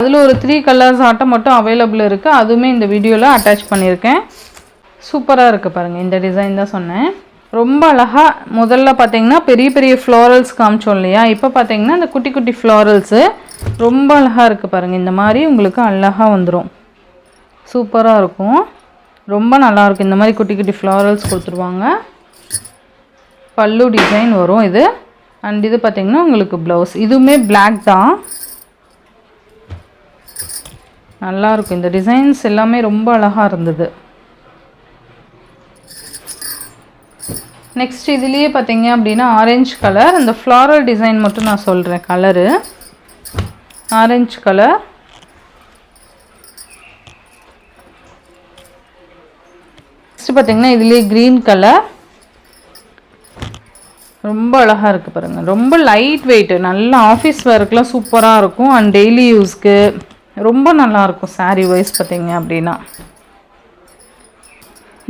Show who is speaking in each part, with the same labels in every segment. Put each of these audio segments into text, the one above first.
Speaker 1: அதில் ஒரு 3 கலர்ஸ் ஆட்டம் மட்டும் அவைலபிள் இருக்குது. அதுவுமே இந்த வீடியோவில் அட்டாச் பண்ணியிருக்கேன். சூப்பராக இருக்குது பாருங்கள். இந்த டிசைன் தான் சொன்னேன். ரொம்ப அழகாக முதல்ல பார்த்தீங்கன்னா பெரிய பெரிய ஃப்ளாரல்ஸ் காமிச்சோம் இல்லையா, இப்போ பார்த்தீங்கன்னா இந்த குட்டி குட்டி ஃப்ளாரல்ஸு ரொம்ப அழகாக இருக்குது பாருங்கள். இந்த மாதிரி உங்களுக்கு அழகாக வந்துடும். சூப்பராக இருக்கும். ரொம்ப நல்லாயிருக்கும். இந்த மாதிரி குட்டி குட்டி ஃப்ளாரல்ஸ் கொடுத்துருவாங்க. பல்லு டிசைன் வரும் இது. அண்ட் இது பார்த்திங்கன்னா உங்களுக்கு ப்ளவுஸ். இதுவுமே பிளாக் தான். நல்லாயிருக்கும். இந்த டிசைன்ஸ் எல்லாமே ரொம்ப அழகாக இருந்தது. நெக்ஸ்ட் இதுலேயே பார்த்தீங்க அப்படின்னா ஆரஞ்சு கலர். அந்த ஃப்ளாரல் டிசைன் மட்டும் நான் சொல்கிறேன். Colour orange colour. நெக்ஸ்ட் பார்த்தீங்கன்னா இதுலேயே க்ரீன் கலர். ரொம்ப அழகாக இருக்குது பாருங்கள். ரொம்ப லைட் வெயிட்டு, நல்ல ஆஃபீஸ் வேர்க்கெலாம் சூப்பராக இருக்கும். அண்ட் டெய்லி யூஸ்க்கு ரொம்ப நல்லாயிருக்கும் சாரீ வைஸ் பார்த்தீங்க அப்படின்னா.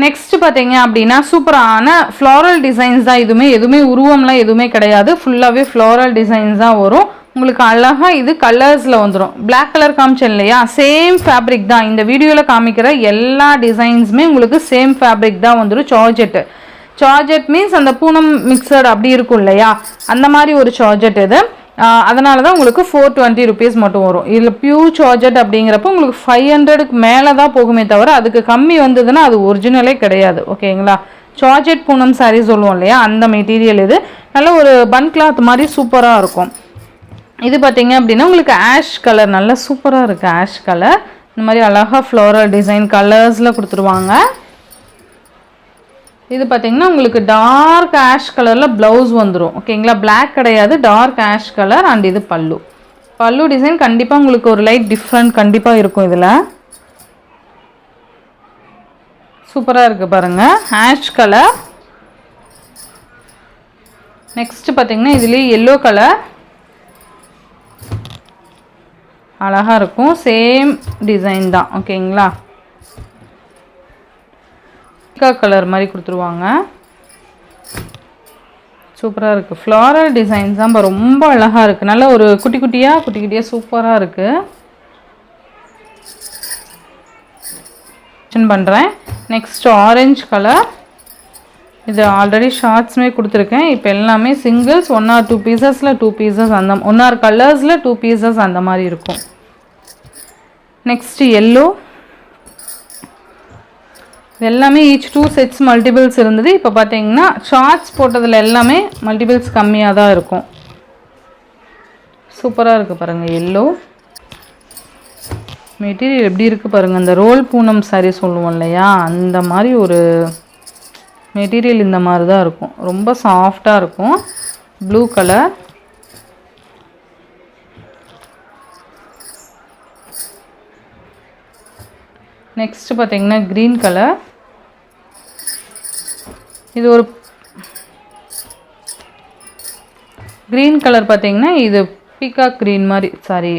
Speaker 1: நெக்ஸ்ட் பார்த்தீங்க அப்படின்னா சூப்பரான ஃப்ளாரல் டிசைன்ஸ் தான். எதுவுமே உருவம்லாம் எதுவுமே கிடையாது. ஃபுல்லாகவே ஃப்ளாரல் டிசைன்ஸ் தான் வரும். உங்களுக்கு அழகாக இது கலர்ஸில் வந்துடும். பிளாக் கலர் காமிச்சேன் இல்லையா, சேம் ஃபேப்ரிக் தான். இந்த வீடியோவில் காமிக்கிற எல்லா டிசைன்ஸுமே உங்களுக்கு சேம் ஃபேப்ரிக் தான் வந்துடும். சார்ஜெட் மீன்ஸ் அந்த பூனம் மிக்சட் அப்படி இருக்கும் இல்லையா, அந்த மாதிரி ஒரு சார்ஜெட் இது. அதனால தான் உங்களுக்கு 420 rupees மட்டும் வரும். இதில் பியூர் சார்ஜெட் அப்படிங்கிறப்போ உங்களுக்கு 500க்கு மேலே தான் போகுமே தவிர அதுக்கு கம்மி வந்ததுன்னா அது ஒரிஜினலே கிடையாது. ஓகேங்களா. சார்ஜெட் பூனம் சாரீ சொல்லுவோம் இல்லையா, அந்த மெட்டீரியல் இது. நல்ல ஒரு பன் கிளாத் மாதிரி சூப்பராக இருக்கும். இது பார்த்தீங்க அப்படின்னா உங்களுக்கு ஆஷ் கலர், நல்லா சூப்பராக இருக்குது ஆஷ் கலர். இந்த மாதிரி அழகாக ஃப்ளோரல் டிசைன் கலர்ஸில் கொடுத்துருவாங்க. இது பார்த்தீங்கன்னா உங்களுக்கு டார்க் ஆஷ் கலரில் ப்ளவுஸ் வந்துடும். ஓகேங்களா. பிளாக் கிடையாது, டார்க் ஆஷ் கலர். அண்ட் இது பல்லு டிசைன் கண்டிப்பாக உங்களுக்கு ஒரு லைட் டிஃப்ரெண்ட் கண்டிப்பாக இருக்கும். இதில் சூப்பராக இருக்குது பாருங்கள். Ash colour. நெக்ஸ்ட்டு பார்த்தீங்கன்னா இதுலேயே எல்லோ கலர் அழகாக இருக்கும். சேம் டிசைன் தான். ஓகேங்களா. கலர் மாதிரி கொடுத்துருவாங்க. சூப்பராக இருக்குது. ஃப்ளாரல் டிசைன்ஸ் தான் ரொம்ப அழகாக இருக்குது. நல்ல ஒரு குட்டி குட்டியாக சூப்பராக இருக்குது. பண்ணுறேன். Next orange colour. இது ஆல்ரெடி ஷார்ட்ஸுமே கொடுத்துருக்கேன். இப்போ எல்லாமே சிங்கிள்ஸ் 1 or 2 பீசஸில் 2 பீசஸ் அந்த 1 or கலர்ஸில் 2 பீசஸ் அந்த மாதிரி இருக்கும். Next yellow. எல்லாமே ஈச் 2 sets மல்டிபிள்ஸ் இருந்தது. இப்போ பார்த்தீங்கன்னா ஷார்ட்ஸ் போட்டதில் எல்லாமே மல்டிபிள்ஸ் கம்மியாக தான் இருக்கும். சூப்பராக இருக்குது பாருங்கள். எல்லோ மெட்டீரியல் எப்படி இருக்குது பாருங்கள். அந்த ரோல் பூனம் சாரீ சொல்லுவோம் இல்லையா, அந்த மாதிரி ஒரு மெட்டீரியல் இந்த மாதிரி தான் இருக்கும். ரொம்ப சாஃப்டாக இருக்கும். Blue colour. நெக்ஸ்ட் பார்த்தீங்கன்னா க்ரீன் கலர். இது ஒரு க்ரீன் கலர் பார்த்தீங்கன்னா இது பீகாக் க்ரீன் மாதிரி, சாரி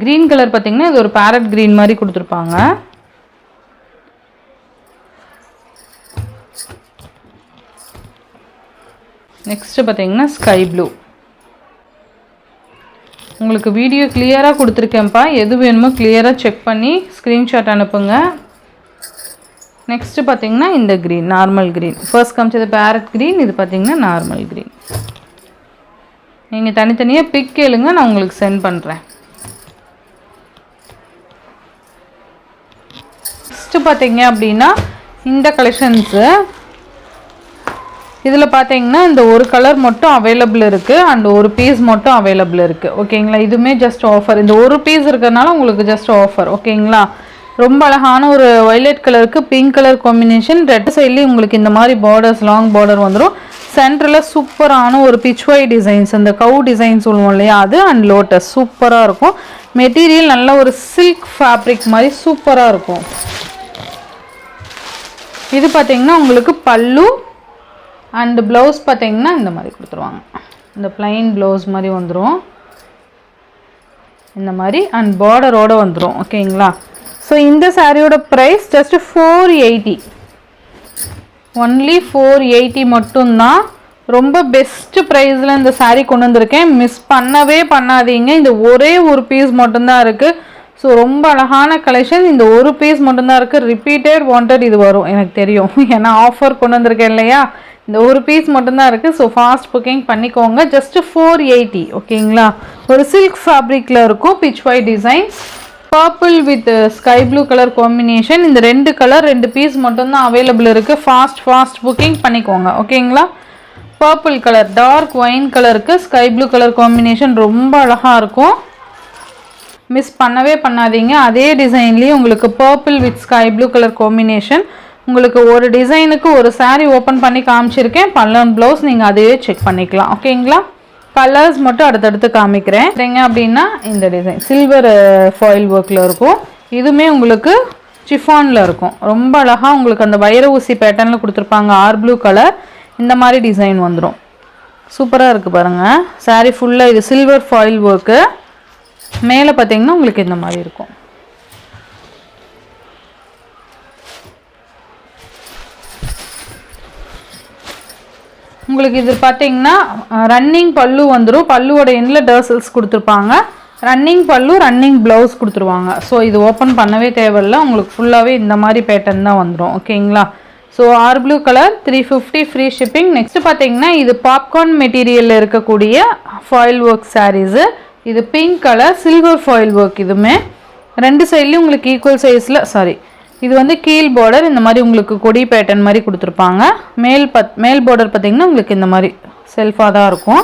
Speaker 1: க்ரீன் கலர் பார்த்தீங்கன்னா இது ஒரு பேரட் க்ரீன் மாதிரி கொடுத்துருப்பாங்க. நெக்ஸ்ட்டு பார்த்தீங்கன்னா ஸ்கை ப்ளூ. உங்களுக்கு வீடியோ கிளியராக கொடுத்துருக்கேன்ப்பா. எது வேணுமோ கிளியராக செக் பண்ணி ஸ்க்ரீன்ஷாட் அனுப்புங்க. நெக்ஸ்ட்டு பார்த்தீங்கன்னா இந்த க்ரீன், நார்மல் க்ரீன். ஃபர்ஸ்ட் காமிச்சது பேரட் க்ரீன், இது பார்த்தீங்கன்னா நார்மல் க்ரீன். நீங்கள் தனித்தனியாக பிக் கேளுங்க, நான் உங்களுக்கு சென்ட் பண்ணுறேன். நெக்ஸ்ட்டு பார்த்தீங்க அப்படின்னா இந்த கலெக்ஷன்ஸு. இதில் பார்த்தீங்கன்னா இந்த ஒரு கலர் மட்டும் அவைலபிள் இருக்குது. அண்ட் ஒரு பீஸ் மட்டும் அவைலபிள் இருக்குது. ஓகேங்களா. இதுவுமே ஜஸ்ட் ஆஃபர். இந்த ஒரு பீஸ் இருக்கிறதுனால உங்களுக்கு ஜஸ்ட் ஆஃபர். ஓகேங்களா. ரொம்ப அழகான ஒரு வயலட் கலருக்கு பிங்க் கலர் காம்பினேஷன். ரெட் சைட்லேயும் உங்களுக்கு இந்த மாதிரி பார்டர்ஸ், லாங் பார்டர் வந்துடும். சென்டரில் சூப்பரான ஒரு பிச்வாய் டிசைன்ஸ், அந்த கவு டிசைன் சொல்லுவோம் இல்லையா, அது அண்ட் லோட்டஸ் சூப்பராக இருக்கும். மெட்டீரியல் நல்ல ஒரு சில்க் ஃபேப்ரிக் மாதிரி சூப்பராக இருக்கும். இது பார்த்தீங்கன்னா உங்களுக்கு பல்லு அண்ட் ப்ளவுஸ் பார்த்தீங்கன்னா இந்த மாதிரி கொடுத்துருவாங்க. இந்த பிளைன் ப்ளவுஸ் மாதிரி வந்துடும் இந்த மாதிரி. அண்ட் பார்டரோடு வந்துடும். ஓகேங்களா. ஸோ இந்த சாரியோட ப்ரைஸ் ஜஸ்ட் 480. ஒன்லி 480 மட்டும்தான். ரொம்ப பெஸ்ட் ப்ரைஸில் இந்த saree கொண்டு வந்திருக்கேன். மிஸ் பண்ணவே பண்ணாதீங்க. இந்த ஒரே ஒரு பீஸ் மட்டும்தான் இருக்குது. ஸோ ரொம்ப அழகான கலெக்ஷன். இந்த ஒரு பீஸ் மட்டும்தான் இருக்குது. ரிப்பீட்டட் வாண்டட் இது வரும் எனக்கு தெரியும். ஏன்னா ஆஃபர் கொண்டு வந்திருக்கேன் இல்லையா. இந்த ஒரு பீஸ் மட்டும்தான் இருக்குது. ஸோ ஃபாஸ்ட் புக்கிங் பண்ணிக்கோங்க. ஜஸ்ட்டு 480 ஓகேங்களா. ஒரு சில்க் ஃபேப்ரிக்கில் இருக்கும். Pitch white design, purple with sky blue colour combination. இந்த 2 கலர் 2 பீஸ் மட்டும்தான் அவைலபிள் இருக்குது. ஃபாஸ்ட் புக்கிங் பண்ணிக்கோங்க ஓகேங்களா. பர்பிள் கலர், டார்க் ஒயின் கலருக்கு ஸ்கை ப்ளூ கலர் காம்பினேஷன் ரொம்ப அழகாக இருக்கும். மிஸ் பண்ணவே பண்ணாதீங்க. அதே டிசைன்லேயே உங்களுக்கு purple with sky blue colour combination. உங்களுக்கு ஒரு டிசைனுக்கு ஒரு saree ஓப்பன் பண்ணி காமிச்சிருக்கேன். பல்லன் ப்ளவுஸ் நீங்கள் அதையே செக் பண்ணிக்கலாம் ஓகேங்களா. கலர்ஸ் மட்டும் அடுத்தடுத்து காமிக்கிறேன். சரிங்க அப்படின்னா இந்த டிசைன் சில்வர் ஃபாயில் ஒர்க்கில் இருக்கும். இதுவுமே உங்களுக்கு சிஃபானில் இருக்கும். ரொம்ப அழகாக உங்களுக்கு அந்த வைர ஊசி பேட்டர்னில் கொடுத்துருப்பாங்க. ஆர் ப்ளூ கலர் இந்த மாதிரி டிசைன் வந்துடும். சூப்பராக இருக்குது பாருங்கள். saree ஃபுல்லாக இது சில்வர் ஃபாயில் ஒர்க்கு. மேலே பார்த்தீங்கன்னா உங்களுக்கு இந்த மாதிரி இருக்கும். உங்களுக்கு இது பார்த்தீங்கன்னா ரன்னிங் பல்லு வந்துடும். பல்லுவோட எண்டில் டர்சல்ஸ் கொடுத்துருப்பாங்க. ரன்னிங் பல்லு, ரன்னிங் ப்ளவுஸ் கொடுத்துருவாங்க. ஸோ இது ஓப்பன் பண்ணவே தேவையில்லை. உங்களுக்கு ஃபுல்லாகவே இந்த மாதிரி பேட்டர்ன் தான் வந்துடும் ஓகேங்களா. So our blue colour 350 free shipping. Next பார்த்தீங்கன்னா இது பாப்கார்ன் மெட்டீரியலில் இருக்கக்கூடிய ஃபாயில் ஒர்க் சாரீஸு. இது pink colour silver foil work. இதுவுமே 2 சைட்லேயும் உங்களுக்கு ஈக்குவல் சைஸில் இது வந்து கீழ் பார்டர் இந்த மாதிரி உங்களுக்கு கொடி பேட்டர்ன் மாதிரி கொடுத்துருப்பாங்க. மேல் பார்டர் பார்த்தீங்கன்னா உங்களுக்கு இந்த மாதிரி செல்ஃபாக தான் இருக்கும்.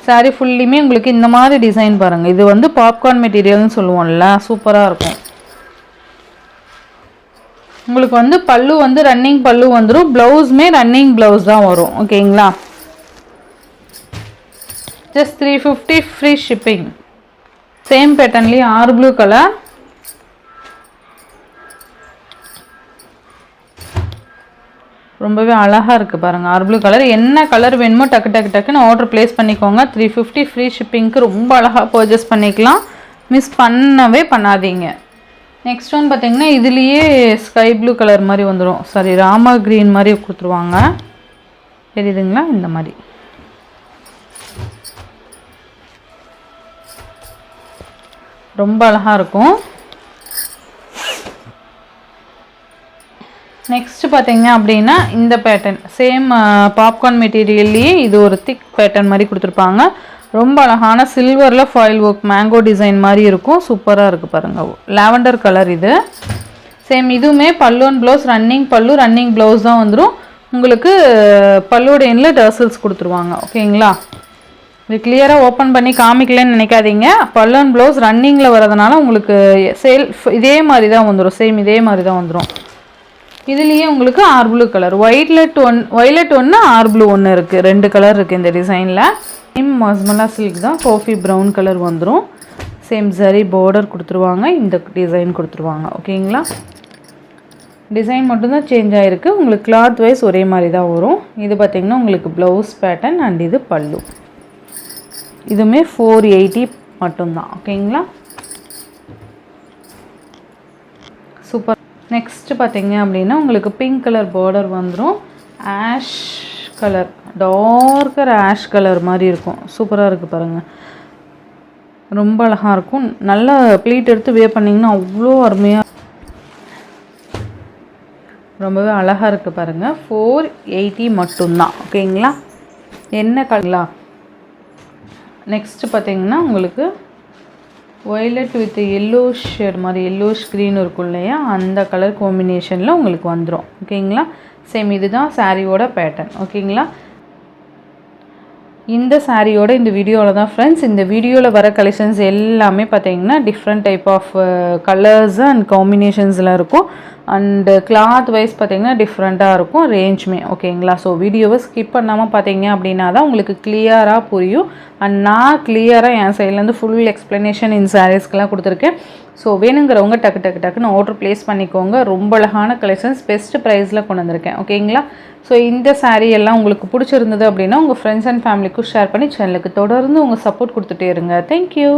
Speaker 1: saree ஃபுல்லியுமே உங்களுக்கு இந்த மாதிரி டிசைன் பாருங்கள். இது வந்து பாப்கார்ன் மெட்டீரியல்னு சொல்லுவோம்ல, சூப்பராக இருக்கும். உங்களுக்கு வந்து பல்லு வந்து ரன்னிங் பல்லு வந்துடும். ப்ளவுஸுமே ரன்னிங் ப்ளவுஸ் தான் வரும் ஓகேங்களா. Just 350 free shipping. சேம் பேட்டர்ன்லேயே ஆர் ப்ளூ கலர். ரொம்பவே அழகாக இருக்குது பாருங்கள். Or blue colour. என்ன கலர் வேணுமோ டக்குன்னு ஆர்டர் ப்ளேஸ் பண்ணிக்கோங்க. 350 ஃப்ரீ ஷிப்பிங்க்கு ரொம்ப அழகாக பர்ச்சேஸ் பண்ணிக்கலாம். மிஸ் பண்ணவே பண்ணாதீங்க. நெக்ஸ்ட் ஒன் பார்த்தீங்கன்னா இதுலேயே ஸ்கை ப்ளூ கலர் மாதிரி வந்துடும். ராமா க்ரீன் மாதிரி கொடுத்துருவாங்க. தெரியுதுங்களா. இந்த மாதிரி ரொம்ப அழகாக இருக்கும். நெக்ஸ்ட் பார்த்தீங்க அப்படின்னா இந்த பேட்டர்ன் சேம் பாப்கார்ன் மெட்டீரியல்லையே இது ஒரு திக் பேட்டர்ன் மாதிரி கொடுத்துருப்பாங்க. ரொம்ப அழகான சில்வரில் ஃபாயில் ஒர்க் மேங்கோ டிசைன் மாதிரி இருக்கும். சூப்பராக இருக்குது பாருங்கள். லாவெண்டர் கலர் இது. சேம் இதுவுமே பல்லுவன் ப்ளவுஸ், ரன்னிங் பல்லு ரன்னிங் ப்ளவுஸ் தான் வந்துடும். உங்களுக்கு பல்லுவோட எண்ணில் டர்சல்ஸ் கொடுத்துருவாங்க ஓகேங்களா. இது கிளியராக ஓப்பன் பண்ணி காமிக்கலன்னு நினைக்காதீங்க. பல்லுவன் ப்ளவுஸ் ரன்னிங்கில் வரதுனால உங்களுக்கு இதே மாதிரி தான் வந்துடும். சேம் இதே மாதிரி தான் வந்துடும். இதுலேயே உங்களுக்கு ஆர் ப்ளூ கலர், ஒய்லெட் ஒன்று ஆர் ப்ளூ ஒன்று இருக்குது. 2 கலர் இருக்குது இந்த டிசைனில். சேம் மஸ்மலா சில்க் தான். காஃபி ப்ரௌன் கலர் வந்துடும். சேம் சரி பார்டர் கொடுத்துருவாங்க. இந்த டிசைன் கொடுத்துருவாங்க ஓகேங்களா. டிசைன் மட்டும்தான் சேஞ்ச் ஆகிருக்கு. உங்களுக்கு கிளாத் வைஸ் ஒரே மாதிரி தான் வரும். இது பார்த்திங்கன்னா உங்களுக்கு ப்ளவுஸ் பேட்டர்ன் அண்ட் இது பல்லு. இதுவுமே 480 மட்டும்தான் ஓகேங்களா. சூப்பர். நெக்ஸ்ட் பார்த்தீங்க அப்படின்னா உங்களுக்கு பிங்க் கலர் பார்டர் வந்துடும். Ash colour, darker ash colour மாதிரி இருக்கும். சூப்பராக இருக்குது பாருங்கள். ரொம்ப அழகாக இருக்கும். நல்லா ப்ளீட் எடுத்து வேர் பண்ணிங்கன்னா அவ்வளோ அருமையாக ரொம்பவே அழகாக இருக்குது பாருங்கள். 480 மட்டும்தான் ஓகேங்களா. என்ன கலரா. நெக்ஸ்ட்டு பார்த்தீங்கன்னா உங்களுக்கு ஒய்லட் வித் எல்லோ ஷேட் மாதிரி எல்லோஷ் க்ரீன் இருக்கும் இல்லையா, அந்த கலர் காம்பினேஷனில் உங்களுக்கு வந்துடும் ஓகேங்களா. சேம் இதுதான் சாரியோட பேட்டர்ன் ஓகேங்களா. இந்த சாரியோட இந்த வீடியோவில் தான் ஃப்ரெண்ட்ஸ். இந்த வீடியோவில் வர கலெக்ஷன்ஸ் எல்லாமே பார்த்தீங்கன்னா different type of colours and காம்பினேஷன்ஸில் இருக்கும். அண்டு கிளாத் வைஸ் பார்த்தீங்கன்னா டிஃப்ரெண்ட்டாக இருக்கும் ரேஞ்சுமே ஓகேங்களா. ஸோ வீடியோவை ஸ்கிப் பண்ணாமல் பார்த்தீங்க அப்படின்னா தான் உங்களுக்கு கிளியராக புரியும். அண்ட் நான் கிளியராக என் சைட்லேருந்து ஃபுல் எக்ஸ்ப்ளனேஷன் இந்த சாரீஸ்க்கெலாம் கொடுத்துருக்கேன். ஸோ வேணுங்கிறவங்க டக்குன்னு ஆர்டர் ப்ளேஸ் பண்ணிக்கோங்க. ரொம்ப அழகான கலெக்ஷன்ஸ் பெஸ்ட் ப்ரைஸில் கொண்டு வந்திருக்கேன் ஓகேங்களா. ஸோ இந்த சாரீ எல்லாம் உங்களுக்கு பிடிச்சிருந்தது அப்படின்னா உங்கள் ஃப்ரெண்ட்ஸ் அண்ட் ஃபேமிலிக்கும் ஷேர் பண்ணி சேனலுக்கு தொடர்ந்து உங்கள் சப்போர்ட் கொடுத்துட்டே இருங்க. தேங்க்யூ.